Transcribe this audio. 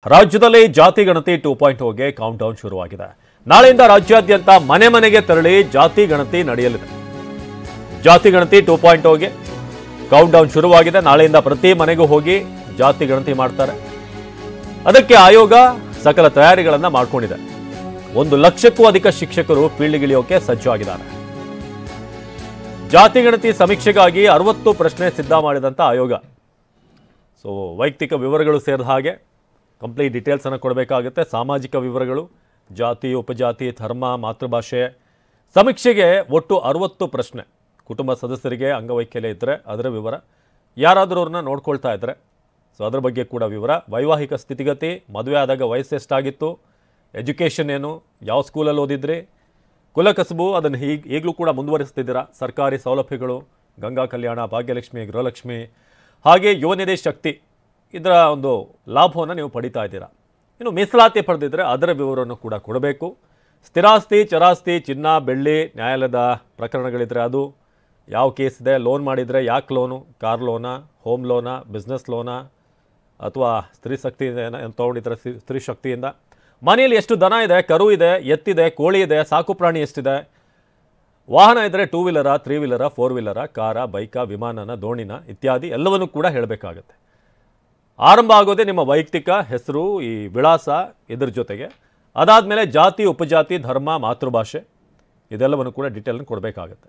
ರಾಜ್ಯದಲ್ಲಿ ಜಾತಿ ಗಣತಿ 2.0ಗೆ ಕೌಂಟ್ ಡೌನ್ ಶುರುವಾಗಿದೆ. ನಾಳೆಯಿಂದ ರಾಜ್ಯಾದ್ಯಂತ ಮನೆ ಮನೆಗೆ ತೆರಳಿ ಜಾತಿ ಗಣತಿ ನಡೆಯಲಿದೆ. ಜಾತಿ ಗಣತಿ 2.0ಗೆ ಕೌಂಟ್ ಡೌನ್ ಶುರುವಾಗಿದೆ. ನಾಳೆಯಿಂದ ಪ್ರತಿ ಮನೆಗೂ ಹೋಗಿ ಜಾತಿ ಗಣತಿ ಮಾಡ್ತಾರೆ. ಅದಕ್ಕೆ ಆಯೋಗ ಸಕಲ ತಯಾರಿಗಳನ್ನು ಮಾಡಿಕೊಂಡಿದೆ. 1 ಲಕ್ಷಕ್ಕೂ ಅಧಿಕ ಶಿಕ್ಷಕರು ಫೀಲ್ಡ್ಗಿಳಿಯೋಕೆ ಸಜ್ಜಾಗಿದ್ದಾರೆ. ಜಾತಿ ಗಣತಿ ಸಮೀಕ್ಷೆಗಾಗಿ 60 ಪ್ರಶ್ನೆ ಸಿದ್ಧ ಮಾಡಿದಂತ ಆಯೋಗ. ಸೊ ವೈಯಕ್ತಿಕ ವಿವರಗಳು ಸೇರಿದ ಹಾಗೆ ಕಂಪ್ಲೀಟ್ ಡೀಟೇಲ್ಸ್ ಅನ್ನು ಕೊಡಬೇಕಾಗುತ್ತೆ. ಸಾಮಾಜಿಕ ವಿವರಗಳು, ಜಾತಿ, ಉಪಜಾತಿ, ಧರ್ಮ, ಮಾತೃಭಾಷೆ. ಸಮೀಕ್ಷೆಗೆ ಒಟ್ಟು 60 ಪ್ರಶ್ನೆ. ಕುಟುಂಬ ಸದಸ್ಯರಿಗೆ ಅಂಗವೈಕಲ್ಯ ಇದ್ದರೆ ಅದರ ವಿವರ, ಯಾರಾದರೂ ಅವ್ರನ್ನ ನೋಡ್ಕೊಳ್ತಾ ಇದ್ದರೆ ಸೊ ಅದರ ಬಗ್ಗೆ ಕೂಡ ವಿವರ, ವೈವಾಹಿಕ ಸ್ಥಿತಿಗತಿ, ಮದುವೆ ಆದಾಗ ವಯಸ್ಸು ಎಷ್ಟಾಗಿತ್ತು, ಎಜುಕೇಷನ್ ಏನು, ಯಾವ ಸ್ಕೂಲಲ್ಲಿ ಓದಿದ್ರಿ, ಕುಲ ಕಸಬು ಅದನ್ನು ಈಗಲೂ ಕೂಡ ಮುಂದುವರಿಸ್ತಿದ್ದೀರಾ, ಸರ್ಕಾರಿ ಸೌಲಭ್ಯಗಳು, ಗಂಗಾ ಕಲ್ಯಾಣ, ಭಾಗ್ಯಲಕ್ಷ್ಮಿ, ಗೃಹಲಕ್ಷ್ಮಿ, ಹಾಗೆ ಯುವ ನಿಧಿ ಶಕ್ತಿ, ಇದರ ಒಂದು ಲಾಭವನ್ನು ನೀವು ಪಡಿತಾ ಇದ್ದೀರಾ. ಇನ್ನು ಮೀಸಲಾತಿ ಪಡೆದಿದ್ದರೆ ಅದರ ವಿವರವನ್ನು ಕೂಡ ಕೊಡಬೇಕು. ಸ್ಥಿರಾಸ್ತಿ, ಚರಾಸ್ತಿ, ಚಿನ್ನ, ಬೆಳ್ಳಿ, ನ್ಯಾಯಾಲಯದ ಪ್ರಕರಣಗಳಿದ್ದರೆ ಅದು, ಯಾವ ಕೇಸ್ ಇದೆ, ಲೋನ್ ಮಾಡಿದರೆ ಯಾಕೆ ಲೋನು, ಕಾರ್ ಲೋನಾ, ಹೋಮ್ ಲೋನಾ, ಬಿಸ್ನೆಸ್ ಲೋನಾ, ಅಥವಾ ಸ್ತ್ರೀ ಶಕ್ತಿಯಿಂದ ತೊಗೊಂಡಿದ್ರೆ ಸ್ತ್ರೀ ಶಕ್ತಿಯಿಂದ, ಮನೆಯಲ್ಲಿ ಎಷ್ಟು ದನ ಇದೆ, ಕರು ಇದೆ, ಎತ್ತಿದೆ, ಕೋಳಿ ಇದೆ, ಸಾಕು ಪ್ರಾಣಿ ಎಷ್ಟಿದೆ, ವಾಹನ ಇದ್ದರೆ 2 ವೀಲರಾ, 3 ವೀಲರಾ, 4 ವೀಲರಾ, ಕಾರ, ಬೈಕಾ, ವಿಮಾನನ, ದೋಣಿನ ಇತ್ಯಾದಿ ಎಲ್ಲವನ್ನೂ ಕೂಡ ಹೇಳಬೇಕಾಗತ್ತೆ. ಆರಂಭ ಆಗೋದೇ ನಿಮ್ಮ ವೈಯಕ್ತಿಕ ಹೆಸರು, ಈ ವಿಳಾಸ, ಇದರ ಜೊತೆಗೆ ಅದಾದಮೇಲೆ ಜಾತಿ, ಉಪಜಾತಿ, ಧರ್ಮ, ಮಾತೃಭಾಷೆ ಇದೆಲ್ಲವನ್ನು ಕೂಡ ಡೀಟೇಲ್ನ ಕೊಡಬೇಕಾಗತ್ತೆ.